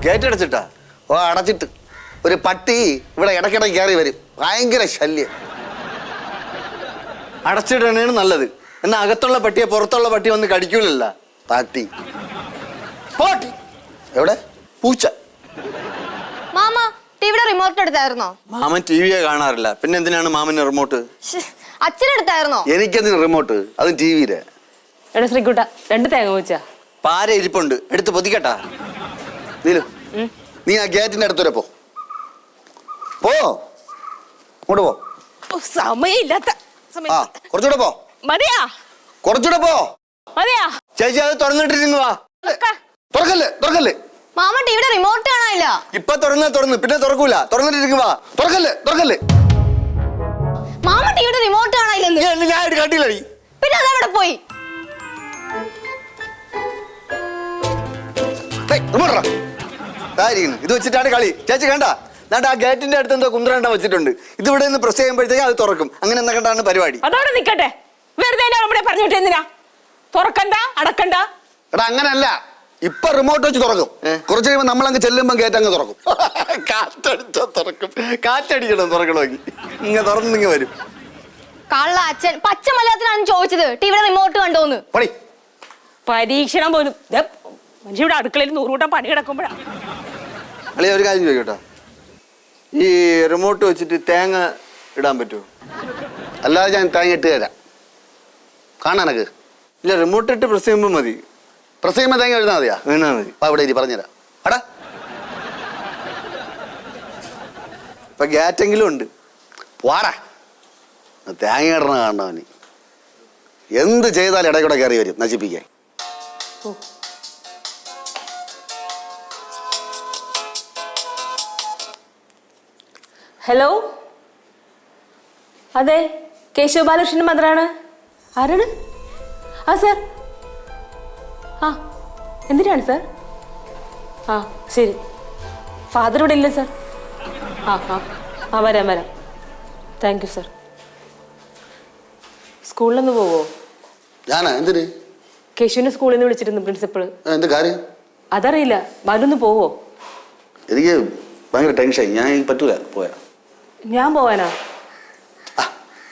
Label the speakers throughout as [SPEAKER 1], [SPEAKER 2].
[SPEAKER 1] Gate അടച്ചിട്ടാ?
[SPEAKER 2] ഓ അടച്ചിട്ട്. ഒരു പട്ടി ഇവിടെ ഇടയ്ക്കിടയ്ക്ക് കയറി വരും, ഭയങ്കര ശല്യം.
[SPEAKER 1] അടച്ചിടണേണ് നല്ലത്. എന്നാ അകത്തുള്ള പട്ടിയെ പുറത്തുള്ള പട്ടി വന്ന് കടിക്കൂലല്ല.
[SPEAKER 2] പട്ടി
[SPEAKER 1] പോട്ടി
[SPEAKER 2] എവിടെ?
[SPEAKER 1] പൂച്ച.
[SPEAKER 3] മാമ ടിവിയുടെ റിമോട്ട് എടുത്തായിരുന്നോ?
[SPEAKER 1] മാമൻ ടിവിയെ കാണാറില്ല, പിന്നെ എന്തിനാണ് മാമന് റിമോട്ട്?
[SPEAKER 3] അച്ഛനെടുത്തായിരുന്നോ?
[SPEAKER 2] എനിക്കെന്തിന് റിമോട്ട്? അതും ടിവിയിലെ.
[SPEAKER 4] എടാ ശ്രീകുട്ട, 2 തേങ്ങ വെച്ചാ
[SPEAKER 1] പാര ഇരിപ്പുണ്ട്, എടുത്ത് പൊതിക്കട്ടാ.
[SPEAKER 2] നീലു, നീ ആ ഗേറ്റിന്റെ അടുത്തുവരെ പോ. അങ്ങോട്ട് പോ.
[SPEAKER 4] സമയമില്ലാത്ത
[SPEAKER 2] ആ കുറച്ചുകൂടെ പോ.
[SPEAKER 4] മതിയാ,
[SPEAKER 2] കുറച്ചുകൂടെ പോ.
[SPEAKER 4] മതിയാ.
[SPEAKER 1] ചേച്ചി അത് തുറന്നിട്ടിരുന്നു വാ.
[SPEAKER 2] തുറക്കല്ലേ.
[SPEAKER 3] മാമ ടിവിയുടെ റിമോട്ട് കാണാനില്ല.
[SPEAKER 1] ഇപ്പൊ തുറന്ന് പിന്നെ തുറക്കൂല. തുറന്നിട്ടിരിക്കു വാ.
[SPEAKER 2] തുറക്കല്ലേ.
[SPEAKER 3] മാമ ടിവിയുടെ റിമോട്ട് കാണാനില്ലെന്ന്.
[SPEAKER 1] ഞാൻ കണ്ടില്ല.
[SPEAKER 3] പിന്നെ അതവിടെ പോയി.
[SPEAKER 1] ഇത് വെച്ചിട്ടാണ് കളി. ചേച്ചി കണ്ട ആ ഗേറ്റിന്റെ അടുത്ത് എന്തോ കുന്ത്രണ്ട വെച്ചിട്ടുണ്ട്. ഇത് ഇവിടെ നിന്ന് പ്രസ് ചെയ്യുമ്പോഴത്തേക്ക് അത് തുറക്കും. അങ്ങനെ എന്താ കണ്ടാണ് പരിപാടി.
[SPEAKER 4] അതോടെ നിക്കട്ടെ, വെറുതെ നമ്മളെ പറഞ്ഞിട്ട് എന്തിനാ? തുറക്കണ്ട, അടക്കണ്ട.
[SPEAKER 2] എടാ അങ്ങനല്ല, ഇപ്പൊ റിമോട്ട് വെച്ച് തുറക്കും. കുറച്ച് കഴിയുമ്പോ നമ്മളങ്ങ് ചെല്ലുമ്പോ ഗേറ്റ് അങ്ങ് തുറക്കും.
[SPEAKER 1] കാറ്റടിച്ചാ തുറക്കും. കാറ്റടിക്കണം തുറക്കണമെങ്കിൽ. ഇങ്ങനെ തുറന്നിങ്ങ് വരും.
[SPEAKER 3] കള്ള അച്ഛൻ പച്ച മലയാളത്തിലാണ് ചോദിച്ചത് ടിവിയുടെ റിമോട്ട് കണ്ടോന്ന്.
[SPEAKER 4] പരീക്ഷണം പോലും. മനുഷ്യവിടെ അടുക്കളയിൽ 100 കൂട്ടം പണി കിടക്കുമ്പോഴാ.
[SPEAKER 1] അളിയ ഒരു കാര്യം ചോദിക്കട്ടോ, ഈ റിമോട്ട് വെച്ചിട്ട് തേങ്ങ ഇടാൻ പറ്റുമോ?
[SPEAKER 2] അല്ലാതെ ഞാൻ തേങ്ങ ഇട്ട് തരാം. കാണാനക്ക്
[SPEAKER 1] ഇല്ല, റിമോട്ട് ഇട്ട് പ്രസ് ചെയ്യുമ്പോ മതി.
[SPEAKER 2] പ്രസ് ചെയ്യുമ്പോ തേങ്ങ എഴുതാ മതിയാ?
[SPEAKER 1] വീണാ മതി.
[SPEAKER 2] അവിടെ ഇരി, പറഞ്ഞുതരാം. അടാ
[SPEAKER 1] ഇപ്പൊ ഗ്യാറ്റെങ്കിലും ഉണ്ട്.
[SPEAKER 2] വാടാ, തേങ്ങ ഇടണ കാണണവന് എന്ത് ചെയ്താലും ഇടയ്ക്കൂടെ കയറി വരും നശിപ്പിക്കാൻ.
[SPEAKER 4] ഹലോ, അതെ, കേശവ ബാലകൃഷ്ണൻ മന്ത്രാണ്. ആരാണ്? ആ സാർ. ആ എന്തിനാണ് സാർ? ആ ശരി, ഫാദർ ഇവിടെ ഇല്ല സാർ. ആ വരാം. Thank you sir. സ്കൂളിലൊന്ന് പോവോ?
[SPEAKER 2] ഞാനാ? എന്തിന്?
[SPEAKER 4] കേശുവിനെ സ്കൂളിൽ നിന്ന് വിളിച്ചിരുന്നു പ്രിൻസിപ്പൾ.
[SPEAKER 2] എന്ത് കാര്യം?
[SPEAKER 4] അതറിയില്ല. ബാലൊന്ന് പോവോ?
[SPEAKER 2] എനിക്ക് ഭയങ്കര ടെൻഷൻ. ഞാൻ പറ്റൂല പോയാ.
[SPEAKER 4] ഞാൻ പോവാനാ?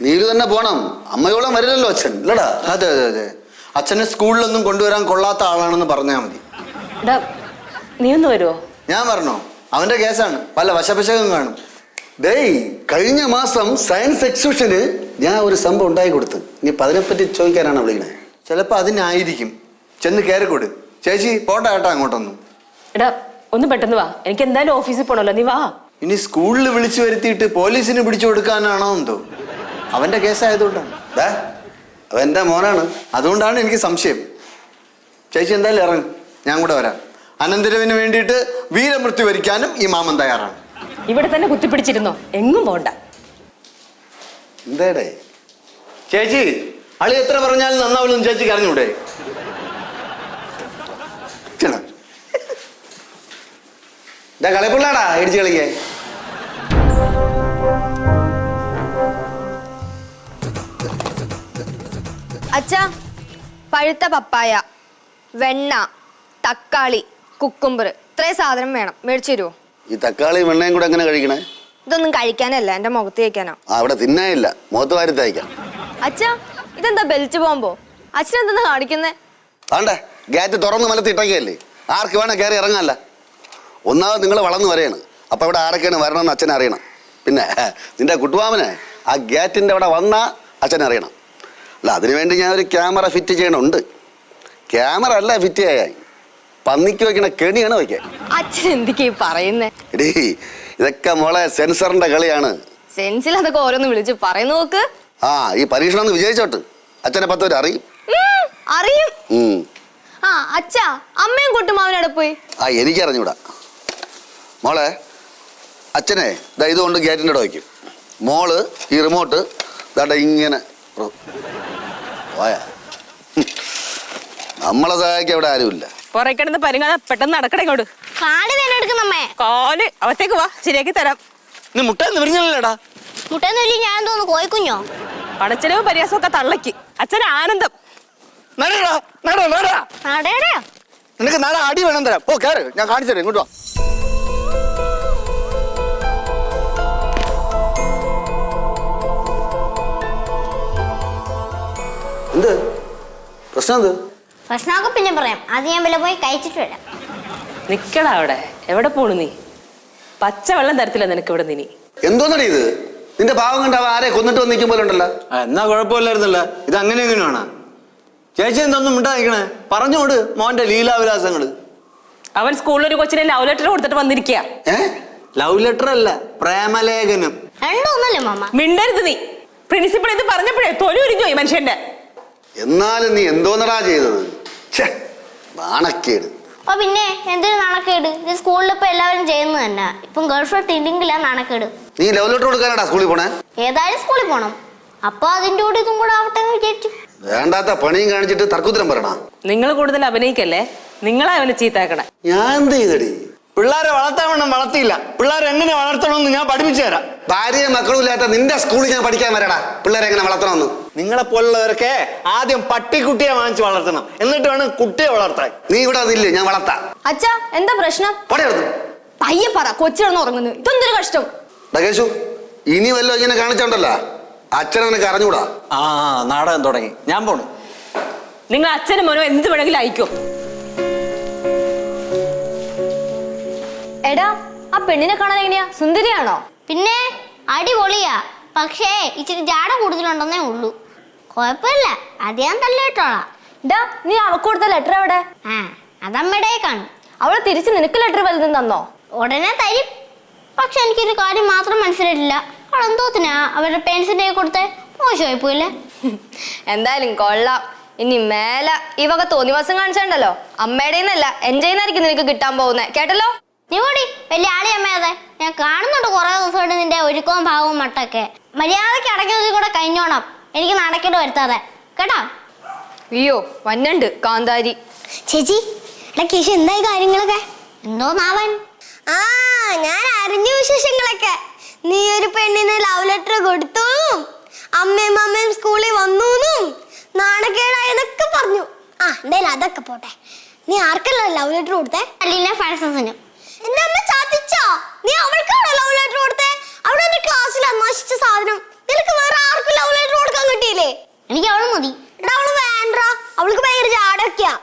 [SPEAKER 2] നീലു തന്നെ പോണം. അമ്മയോളം വരില്ലല്ലോ അച്ഛൻ, ഇല്ലടാ.
[SPEAKER 1] അതെ. അച്ഛനെ സ്കൂളിലൊന്നും കൊണ്ടുവരാൻ കൊള്ളാത്ത ആളാണെന്ന് പറഞ്ഞാൽ മതി.
[SPEAKER 4] നീ ഒന്ന് വരുമോ?
[SPEAKER 1] ഞാൻ പറഞ്ഞോ? അവന്റെ കേസാണ്, വല്ല വശപശകം കാണും.
[SPEAKER 2] ഡേയ്, കഴിഞ്ഞ മാസം സയൻസ് എക്സിബിഷന് ഞാൻ ഒരു സംഭവം ഉണ്ടായി കൊടുത്ത്. ഇനി അതിനെപ്പറ്റി ചോദിക്കാനാണ് വിളിക്കണേ.
[SPEAKER 1] ചിലപ്പോ അതിനായിരിക്കും. ചെന്ന് കയറിക്കൊടു. ചേച്ചി പോട്ടെ കേട്ടാ അങ്ങോട്ടൊന്നും.
[SPEAKER 4] ഒന്ന് പെട്ടെന്ന് വാ, എനിക്ക് എന്തായാലും ഓഫീസിൽ പോണല്ലോ. നീ വാ.
[SPEAKER 1] ഇനി സ്കൂളിൽ വിളിച്ചു വരുത്തിയിട്ട് പോലീസിന് പിടിച്ചു കൊടുക്കാനാണോ എന്തോ? അവന്റെ കേസായതുകൊണ്ടാണ്.
[SPEAKER 2] അവന്റെ മോനാണ്,
[SPEAKER 1] അതുകൊണ്ടാണ് എനിക്ക് സംശയം. ചേച്ചി എന്തായാലും ഇറങ്ങും, ഞാൻ കൂടെ വരാം. അനന്തരവിന് വേണ്ടിയിട്ട് വീരമൃത്യു വരിക്കാനും ഈ മാമൻ തയ്യാറാണ്.
[SPEAKER 4] ഇവിടെ തന്നെ കുത്തിപ്പിടിച്ചിരുന്നോ, എങ്ങും പോണ്ട.
[SPEAKER 2] എന്തേടേ
[SPEAKER 1] ചേച്ചി, അളി എത്ര പറഞ്ഞാലും നന്നാവില്ലെന്ന് ചേച്ചിക്ക് അറിഞ്ഞൂടെ?
[SPEAKER 2] കളിപ്പിള്ളാടാ ഇടിച്ച് കളിക്കേ.
[SPEAKER 3] അച്ഛാ, പഴുത്ത പപ്പായ, വെണ്ണ, തക്കാളി, കുക്കുംബർ, ഇത്രയും സാധനം വേണം. മേടിച്ചു തരുമോ?
[SPEAKER 2] ഈ തക്കാളി വെണ്ണയും കൂടെ എങ്ങനെ കഴിക്കണേ?
[SPEAKER 3] ഇതൊന്നും കഴിക്കാനല്ല, എന്റെ മുഖത്ത് തേക്കാനോ.
[SPEAKER 2] അവിടെ തിന്നായില്ല, മുഖത്ത് വാരി തയ്ക്കാം.
[SPEAKER 3] അച്ഛാ, ഇതെന്താ ബെൽറ്റ് പോകുമ്പോ? അച്ഛൻ എന്താ കാണിക്കുന്നേ?
[SPEAKER 2] ആണ്ടേ, ഗേറ്റ് തുറന്ന് മലത്തിട്ടേക്കല്ലേ, ആർക്ക് വേണേ കയറി ഇറങ്ങാല്ല. ഒന്നാമത് നിങ്ങൾ വളർന്നു വരെയാണ്. അപ്പൊ ഇവിടെ ആരൊക്കെയാണ് വരണമെന്ന് അച്ഛനെ അറിയണം. പിന്നെ നിന്റെ കുട്ടുവാമനെ ആ ഗേറ്റിന്റെ അവിടെ വന്നാ അച്ഛനെ അറിയണം. അല്ല, അതിനുവേണ്ടി ഞാൻ ഒരു ക്യാമറ ഫിറ്റ് ചെയ്യണുണ്ട്. ക്യാമറ അല്ല ഫിറ്റ് ചെയ്യാൻ, പന്നിക്ക് വെക്കണ കെണിയാണ് വയ്ക്കാൻ.
[SPEAKER 3] അച്ഛൻ എന്തൊക്കെയാ പറയുന്നേ?
[SPEAKER 2] എടീ, ഇതൊക്കെ മോളെ സെൻസറിന്റെ കളിയാണ്.
[SPEAKER 3] സെൻസിൽ അതൊക്കെ ഓരോന്ന് വിളിച്ച് പറയുന്നു നോക്ക്.
[SPEAKER 2] ഈ പരീക്ഷണം ഒന്ന് വിജയിച്ചോട്ട് അച്ഛനെ 10 പേര് അറിയും.
[SPEAKER 3] അറിയും. അച്ഛാ, അമ്മയും കുട്ടുമാവനോടെ പോയി.
[SPEAKER 2] എനിക്കറിഞ്ഞൂടാ മോളെ. അച്ഛനെ ഇതുകൊണ്ട് ഗേറ്റിൻ്റെ അവിടെ വയ്ക്കും. മോള് ഈ റിമോട്ട് ദാണ്ട ഇങ്ങനെ പോയാ. നമ്മളെ സഹായിക്കാൻ ഇവിടെ ആരുമില്ല.
[SPEAKER 4] പുറകെ കിടന്ന് പരിങ്ങാതെ പെട്ടെന്ന് നടക്കട ഇങ്ങോട്ട്.
[SPEAKER 3] കാല് വേനെടുക്കുന്നമ്മേ.
[SPEAKER 4] കാല് അവത്തേക്ക് വാ, ശരിയാക്കി തരാം.
[SPEAKER 1] നീ മുട്ടേന്ന് വിരിഞ്ഞല്ലേടാ?
[SPEAKER 3] മുട്ടേന്നൊല്ലി ഞാൻ തോന്നുന്നു കോയിക്കുഞ്ഞോ.
[SPEAKER 4] പണച്ചെലവ് പരിയാസമൊക്കെ തള്ളക്ക്. അച്ഛൻ ആനന്ദം.
[SPEAKER 1] നിനക്ക് നാളെ അടി വേണം തരാം. ഓ കയറ്, ഞാൻ കാണിച്ചു തരാം. ഇങ്ങോട്ട് വാ.
[SPEAKER 2] എന്ത് പ്രശ്നം? എന്ത്
[SPEAKER 3] ഭക്ഷണമൊക്കെ പിന്നെ പറയാം. അത് ഞാൻ വല്ല പോയി കഴിച്ചിട്ട് വരാം.
[SPEAKER 4] നിക്കടാ അവിടെ. എവിടെ പോണു നീ? പച്ചവെള്ളം തരത്തില്ല നിനക്ക് ഇവിടെ നിനി.
[SPEAKER 2] എന്തോന്നടി ഇത്? നിന്റെ പാവം കണ്ട ആരെ കൊന്നിട്ട് വന്ന് നിൽക്കും പോലെ ഉണ്ടല്ലോ.
[SPEAKER 1] എന്നാ കുഴപ്പമില്ലായിരുന്നല്ല. ഇത് അങ്ങനെ എങ്ങനെയാണ്? ചേച്ചി എന്തൊന്നും മിണ്ടായിക്കണേ? പറഞ്ഞോട് മോന്റെ ലീലാവിലാസങ്ങള്.
[SPEAKER 4] അവൻ സ്കൂളിൽ ഒരു കൊച്ചിനെ ലവ് ലെറ്റർ കൊടുത്തിട്ട് വന്നിരിക്കുക.
[SPEAKER 1] ലവ് ലെറ്റർ അല്ല, പ്രേമലേഖനം.
[SPEAKER 3] രണ്ടൊന്നല്ലേ മാമ?
[SPEAKER 4] മിണ്ടരുത് നീ. പ്രിൻസിപ്പൾ ഇത് പറഞ്ഞപ്പോഴേ തൊലി ഉരിഞ്ഞോയി മനുഷ്യന്റെ.
[SPEAKER 2] എന്നാലും നീ എന്തോന്നടാ ചെയ്തത്? നാണക്കേട്.
[SPEAKER 3] അപ്പൊ പിന്നെ എന്തൊരു നാണക്കേട്? ഇത് സ്കൂളിൽ ഇപ്പൊ എല്ലാവരും ചെയ്യുന്നത് തന്നെ. ഇപ്പം ഗേൾഫ്രണ്ട് ഇല്ലെങ്കിലാ നാണക്കേട്.
[SPEAKER 2] നീ ലവ് ലെറ്റർ കൊടുക്കാനാടാ സ്കൂളിൽ പോണേ?
[SPEAKER 3] ഏതായാലും സ്കൂളിൽ പോണം. അപ്പൊ അതിന്റെ കൂടെ ഇതും കൂടെ ആവട്ടെ എന്ന് വിചാരിച്ചു.
[SPEAKER 2] വേണ്ടാത്ത പണിയും കാണിച്ചിട്ട് തർക്കുത്തരം പറയണ.
[SPEAKER 4] നിങ്ങൾ കൂടുതൽ അഭിനയിക്കല്ലേ. നിങ്ങളെ അവനെ ചീത്താക്കണേ.
[SPEAKER 2] ഞാൻ എന്ത് ചെയ്തടി?
[SPEAKER 1] പിള്ളേരെ വളർത്താൻ വേണം, വളർത്തിയില്ല. പിള്ളേരെ എങ്ങനെ വളർത്തണമെന്ന് ഞാൻ പഠിപ്പിച്ചു തരാം.
[SPEAKER 2] ഭാര്യയും മക്കളും ഇല്ലാത്ത നിന്റെ സ്കൂളിൽ ഞാൻ പഠിക്കാൻ വരടാ പിള്ളേരെ എങ്ങനെ വളർത്തണമെന്ന്.
[SPEAKER 1] നിങ്ങളെ പോലുള്ളവരൊക്കെ ആദ്യം പട്ടിക്കുട്ടിയെ വാങ്ങിച്ച് വളർത്തണം, എന്നിട്ട് വേണം കുട്ടിയെ വളർത്താൻ.
[SPEAKER 2] നീ ഇവിടെ അതില്ലേ, ഞാൻ വളർത്താം.
[SPEAKER 3] അച്ഛാ എന്താ പ്രശ്നം?
[SPEAKER 2] പടയെടുത്തു
[SPEAKER 3] പയ്യെ പറ. കൊച്ചിടന്ന് ഉറങ്ങുന്നു. ഇതൊന്തൊരു കഷ്ടം.
[SPEAKER 2] കേശു, ഇനി വല്ലോ ഇങ്ങനെ കാണിച്ചോണ്ടല്ലോ അച്ഛനെനിക്ക് അറിഞ്ഞൂടാ.
[SPEAKER 1] ആ നാടകം തുടങ്ങി. ഞാൻ പോണു.
[SPEAKER 4] നിങ്ങൾ അച്ഛനും മോനോ എന്ത് വേണമെങ്കിലും അയക്കോ.
[SPEAKER 3] എടാ, ആ പെണ്ണിനെ കാണാൻ എങ്ങനെയാ? സുന്ദരിയാണോ? പിന്നെ അടിപൊളിയാ. പക്ഷേ ഇച്ചിരി ജാട കൂടുതലുണ്ടെന്നേ ഉള്ളൂ. കുഴപ്പമില്ല, അത് ഞാൻ തള്ളിയിട്ടോളാം. ഡാ, നീ അവൾക്ക് കൊടുത്ത ലെറ്റർ എവിടെ? അതമ്മയുടെ കാണും. അവള് തിരിച്ച് നിനക്ക് ലെറ്റർ വലുതും തന്നോ? ഉടനെ തരും. പക്ഷെ എനിക്കൊരു കാര്യം മാത്രം മനസ്സിലായിട്ടില്ല. അവളെന്തോത്തിനാ അവരുടെ പേരൻസിന്റെ കൊടുത്തേ? മോശമായി പോയില്ലേ? എന്തായാലും കൊള്ളാം. ഇനി മേല ഈ വക തോന്നിവാസം കാണിച്ചോ. അമ്മയുടെ എൻജോയ്ന്നായിരിക്കും നിനക്ക് കിട്ടാൻ പോകുന്നത്. കേട്ടല്ലോ? നീ കൂടി വലിയ ആളി അമ്മയാതെ. ഞാൻ കാണുന്നുണ്ട് കുറെ ദിവസമായിട്ട് നിന്റെ ഒരുക്കവും ഭാവവും മട്ടൊക്കെ. മര്യാദക്ക് അടയ്ക്കുന്നത് കൂടെ കഴിഞ്ഞോണം. എനിക്ക് നടക്കേണ്ടി വരുത്താതെ കേട്ടോ. അയ്യോ വന്നുണ്ട് കാന്താരി. ചേച്ചി കേശു, എന്തായി കാര്യങ്ങളൊക്കെ? എന്തോന്നാവൻ? ഞാൻ അറിഞ്ഞ വിശേഷങ്ങളൊക്കെ. നീ ഒരു പെണ്ണിന് ലവ് ലെറ്റർ കൊടുത്തു, അമ്മയും സ്കൂളിൽ വന്നു, നാണക്കേടായെന്നൊക്കെ പറഞ്ഞു. എന്തായാലും അതൊക്കെ പോട്ടെ. നീ ആർക്കല്ല ലവ് ലെറ്റർ കൊടുത്തേ? അലീന ഫ്രാൻസിന്. എന്റെ അമ്മ ചാത്തിച്ചോ? നീ അവൾക്കാണോ ലവ് ലെറ്റർ കൊടുത്തേ? അവിടെ എന്റെ ക്ലാസ്സിൽ അന്വേഷിച്ച സാധനം. നിനക്ക് വേറെ ആർക്കും ലവ് ലെറ്റർ കൊടുക്കാൻ കിട്ടിയില്ലേ? എനിക്ക് അവള് മതി. അവള് വേണ്ട, അവൾക്ക് ഭയങ്കര ചാടൊക്കെയാ.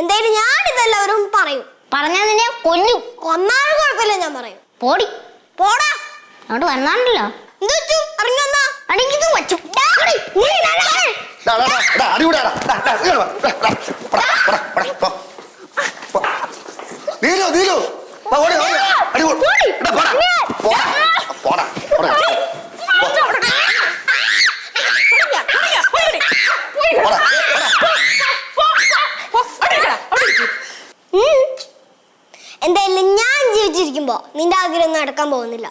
[SPEAKER 3] എന്തായാലും ഞാൻ ഇതെല്ലാവരും പറയും. പറഞ്ഞാൽ നിന്നെ കൊല്ലും. കൊന്നാലും കുഴപ്പമില്ല, ഞാൻ പറയും. പോടി പോടാ. അങ്ങോട്ട് വന്നാണ്ടല്ലോ. എന്തായാലും ഞാൻ ജീവിച്ചിരിക്കുമ്പോ നിന്റെ ആഗ്രഹം നടക്കാൻ പോകുന്നില്ല.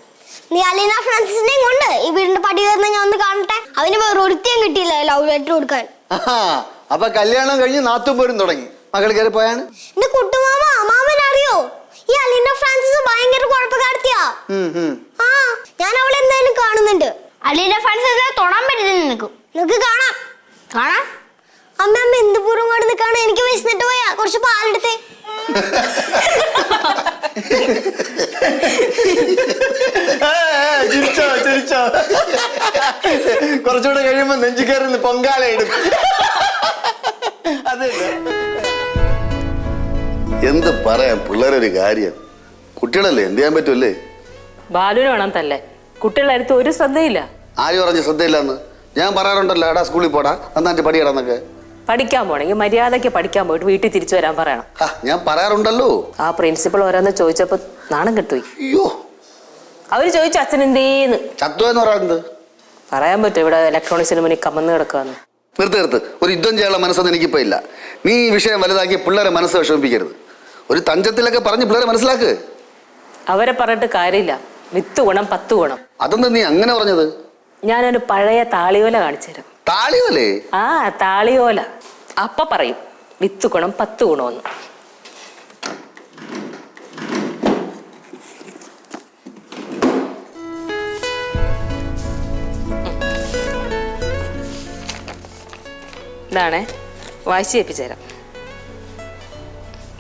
[SPEAKER 3] നീ അലീന ഫ്രാൻസിനെയും കൊണ്ട് ഈ വീടിന്റെ പടി കയറുന്ന ഞാൻ ഒന്ന് കാണട്ടെ. അവന് വേറെ ഒരുത്തിയും കിട്ടിയില്ല ലവ് ലെറ്റർ കൊടുക്കാൻ.
[SPEAKER 1] അപ്പൊ കല്യാണം കഴിഞ്ഞ് നാത്തും പോരും തുടങ്ങി. മകൾ കയറി പോയാണ്.
[SPEAKER 3] എന്റെ കുട്ടുമാമ മാമൻ അറിയോ? ഈ അലീന ഫ്രാൻസിസ് ഭയങ്കര കുഴപ്പക്കാരത്തിയാ. ഞാൻ അവളെ എന്തായാലും കാണുന്നുണ്ട്. അലീന ഫ്രാൻസിനെ തൊടാൻ പറ്റില്ല നിനക്ക് കാണാം. കാണാം. അമ്മ എന്ത് പൂർവ്വം കൊണ്ട് നിൽക്കാണ്? എനിക്ക് വിശന്നിട്ട് പോയാ കുറച്ച് പാലെടുത്തേ.
[SPEAKER 1] കുറച്ചുകൂടെ കഴിയുമ്പോ നെഞ്ചു കയറി പൊങ്കാല ഇടും.
[SPEAKER 2] എന്ത് പറയാം, പിള്ളേരൊരു കാര്യം. കുട്ടികളല്ലേ, എന്ത് ചെയ്യാൻ പറ്റുമല്ലേ?
[SPEAKER 4] ബാലുവിന് വേണം തല്ലേ. കുട്ടികളുടെ അടുത്ത് ഒരു ശ്രദ്ധയില്ല.
[SPEAKER 2] ആര് പറഞ്ഞ് ശ്രദ്ധയില്ലാന്ന്? ഞാൻ പറയാറുണ്ടല്ലോ, എടാ സ്കൂളിൽ പോടാ, നന്നായിട്ട് പഠിക്കടാന്നൊക്കെ.
[SPEAKER 4] പഠിക്കാൻ പോണെങ്കിൽ മര്യാദയ്ക്ക് പഠിക്കാൻ പോയിട്ട് വീട്ടിൽ തിരിച്ചു വരാൻ പറയണം.
[SPEAKER 2] ഞാൻ പറയാറുണ്ടല്ലോ.
[SPEAKER 4] ആ പ്രിൻസിപ്പൾ ഓരോന്ന് ചോദിച്ചപ്പോ നാണം കെട്ടുപോയി.
[SPEAKER 2] അയ്യോ,
[SPEAKER 4] അവര് ചോദിച്ചു അച്ഛൻ എന്തേന്ന്.
[SPEAKER 2] ചത്തു എന്ന് പറയുന്നത്
[SPEAKER 4] പറയാൻ പറ്റും. ഇവിടെ ഇലക്ട്രോണിക്സിന് മുന്നിൽ കമന്ന് കിടക്കാന്ന്.
[SPEAKER 2] നിർത്ത്. ഒരു യുദ്ധം ചെയ്യാനുള്ള മനസ്സൊന്നും എനിക്കിപ്പോ ഇല്ല. നീ ഈ വിഷയം വലുതാക്കി പിള്ളേരെ മനസ്സ് വിഷമിപ്പിക്കരുത്. ഒരു തഞ്ചത്തിലൊക്കെ പറഞ്ഞ് പിള്ളേരെ മനസ്സിലാക്ക്.
[SPEAKER 4] അവരെ പറഞ്ഞിട്ട് കാര്യമില്ല. 10 ഗുണം 10 ഗുണം.
[SPEAKER 2] അതെന്താ നീ അങ്ങനെ പറഞ്ഞത്?
[SPEAKER 4] ഞാനൊരു പഴയ താളിയോല കാണിച്ചു തരാം.
[SPEAKER 2] താളിയോലേ?
[SPEAKER 4] താളിയോല. അപ്പ പറയും 10 ഗുണം 10 ഗുണമെന്ന്. ഇതാണേ, വായിച്ച് കേൾപ്പിച്ചു തരാം.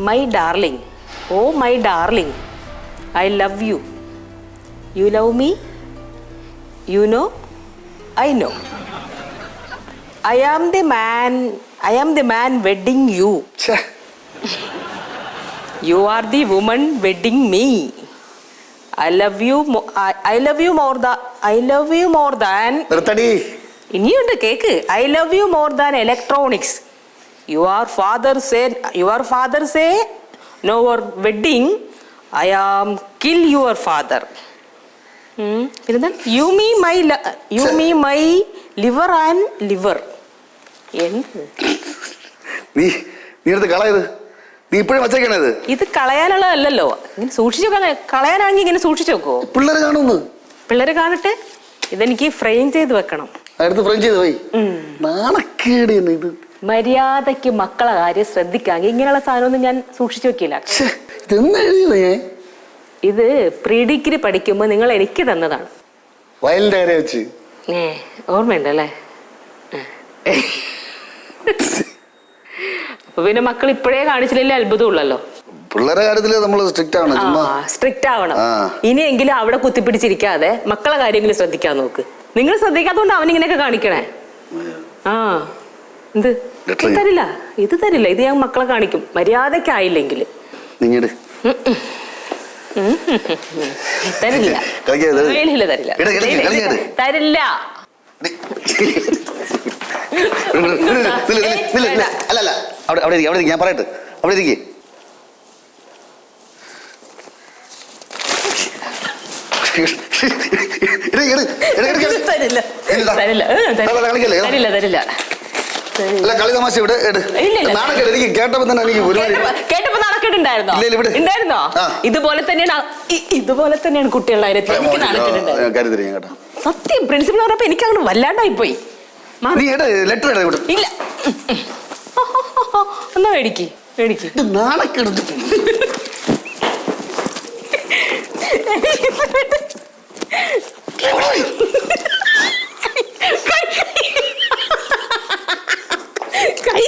[SPEAKER 4] my darling. Oh, my darling. I love you. You love me? You know? I know. I am the man wedding you.
[SPEAKER 2] ഛേ,
[SPEAKER 4] You are the woman wedding me. I love you more than
[SPEAKER 2] നിർത്തടി.
[SPEAKER 4] ഇനിയുണ്ട് cake. I love you more than electronics. Your father say no our wedding. I am kill your father. പിന്നെന്താ? You me my liver and liver. എന്ത്
[SPEAKER 2] നീ എടുത്ത് കളയത്. നീ ഇപ്പോഴും വച്ചേക്കണത്.
[SPEAKER 4] ഇത് കളയാനുള്ളതല്ലോ. ഇങ്ങനെ സൂക്ഷിച്ചു കളയാനാണെങ്കിൽ ഇങ്ങനെ സൂക്ഷിച്ചു വെക്കോ?
[SPEAKER 2] പിള്ളേർ കാണുന്നു.
[SPEAKER 4] പിള്ളേര് കാണട്ടെ. ഇതെനിക്ക് ഫ്രെയിം ചെയ്ത് വെക്കണം.
[SPEAKER 2] അടുത്ത് ഫ്രഞ്ച് ചെയ്ത് പോയി. നാണക്കേട് ഇത്.
[SPEAKER 4] മര്യാദയ്ക്ക് മക്കളെ കാര്യം ശ്രദ്ധിക്കാമെങ്കിൽ ഇങ്ങനെയുള്ള സാധനമൊന്നും ഞാൻ സൂക്ഷിച്ചു വെക്കില്ല.
[SPEAKER 2] ഇതെന്ന് എഴുതിയതേ?
[SPEAKER 4] ഇത് പ്രീ ഡിഗ്രി പഠിക്കുമ്പോൾ നിങ്ങൾ എനിക്ക് തന്നതാണ്.
[SPEAKER 2] വയലിന്റെ കാര്യം വെച്ച്
[SPEAKER 4] ഓർമ്മയുണ്ടല്ലേ? അപ്പൊ പിന്നെ മക്കൾ ഇപ്പോഴേ കാണിച്ചില്ലേ അത്ഭുതമുള്ളല്ലോ.
[SPEAKER 2] പിള്ളേരെ കാര്യത്തില് നമ്മൾ സ്ട്രിക്റ്റ് ആണ്.
[SPEAKER 4] സ്ട്രിക്റ്റ് ആവണം. ഇനിയെങ്കിലും അവിടെ കുത്തിപ്പിടിച്ചിരിക്കാതെ മക്കളെ കാര്യങ്ങൾ ശ്രദ്ധിക്കാൻ നോക്ക്. നിങ്ങൾ ശ്രദ്ധിക്കാത്തതുകൊണ്ട് അവനിങ്ങനെയൊക്കെ കാണിക്കണേ. എന്ത് തരില്ല? ഇത് തരില്ല. ഇത് ഞാൻ മക്കളെ കാണിക്കും മര്യാദക്കായില്ലെങ്കിൽ. തരില്ല തരില്ല.
[SPEAKER 2] അല്ലല്ല, അവിടെ ഞാൻ പറയട്ടെ. അവിടെ ഇരിക്കേ. കളി തമാശ ഇവിടെ നാണക്കേട്. എനിക്ക് കേട്ടപ്പോ തന്നെ എനിക്ക്
[SPEAKER 4] കേട്ടപ്പോ നാണക്കേടുണ്ടായിരുന്നോ? ഇതുപോലെ തന്നെയാണ് കുട്ടികളുടെ കാര്യത്തിൽ. സത്യം പ്രിൻസിപ്പൾ പറഞ്ഞപ്പോ എനിക്ക് അങ്ങനെ വല്ലാണ്ടായി പോയി.
[SPEAKER 2] ലെറ്റർ
[SPEAKER 4] ഇല്ല, എന്നാ മേടിക്ക്.
[SPEAKER 2] നാണക്കേട്.
[SPEAKER 4] കൈ